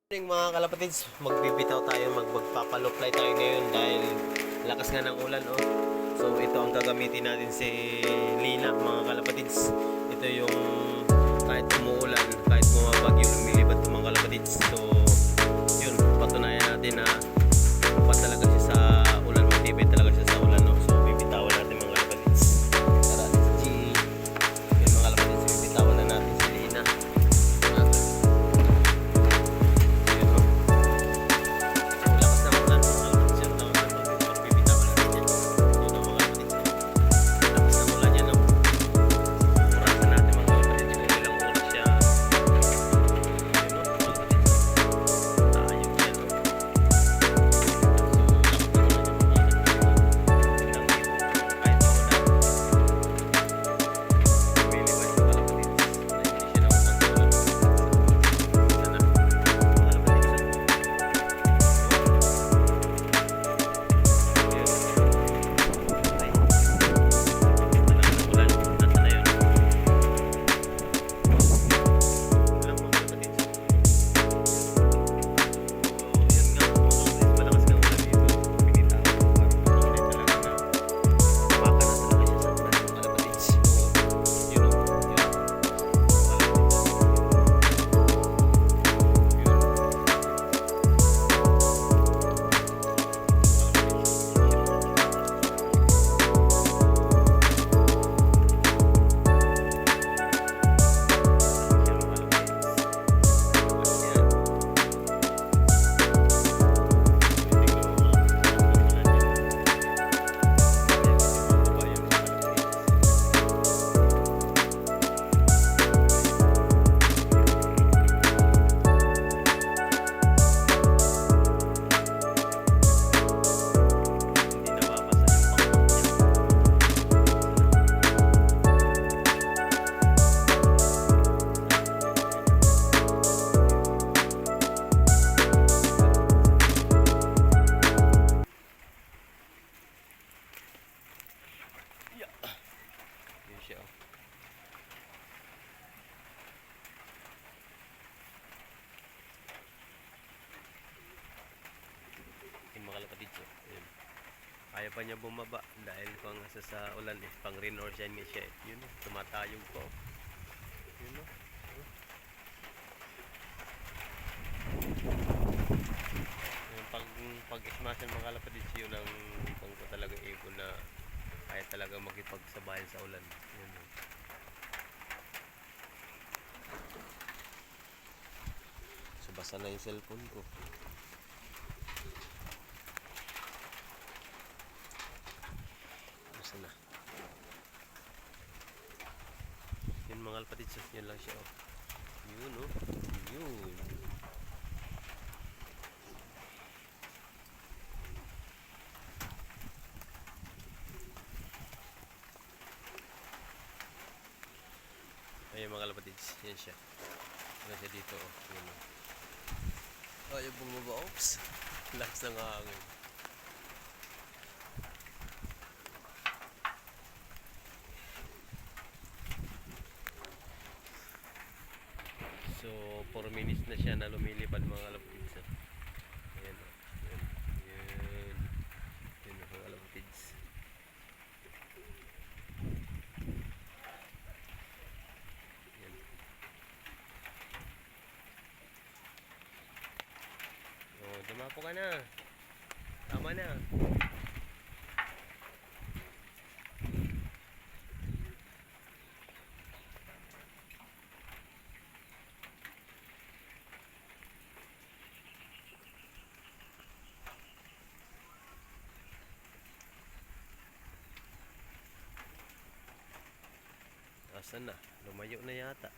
Mga kalapatids, magbibitaw tayo, magpapaloplay tayo ngayon dahil lakas nga ng ulan, oh. So ito ang gagamitin natin si Lina, mga kalapatids. Ito yung kahit umuulan, kahit bumabagyo, lumilipad ito mga kalapatids. So yun, patunayan natin na pa talaga siya sa ulan, matibay talaga siya sa ulan, oh. So bibitawan natin mga kalapatids. Tara, let's see. Yun mga kalapatids, bibitawan na natin si Lina. Yun siya, oh. Yung mga kalapatids, oh. Yun. Ayaw pa niya bumaba dahil kung asa sa ulan, pang rain or shine siya, eh. Yun, oh. Tumatayog po. Yun, oh. Yung pag-ismasan mga kalapatids, yun ang kung ko talaga ibon na kaya talaga makipagsabayan sa ulan. Yun, oh. So basa na yung cellphone ko. Basa na. Yun mga kalapatids, yun lang siya, oh. Yun, oh. Yun. Ayun mga kalapatids, yan siya. Yan siya dito, oh. Yun, oh. Ayaw bumaba, oops. Lakas ng hangin. So 4 minutes na siya na lumilipad mga kalapatids, oh. Ayan, oh. Yun. Yun. Yun mga kalapatids. Oh, dumapo ka na. Tama na. Asan na? Lumayo na yata.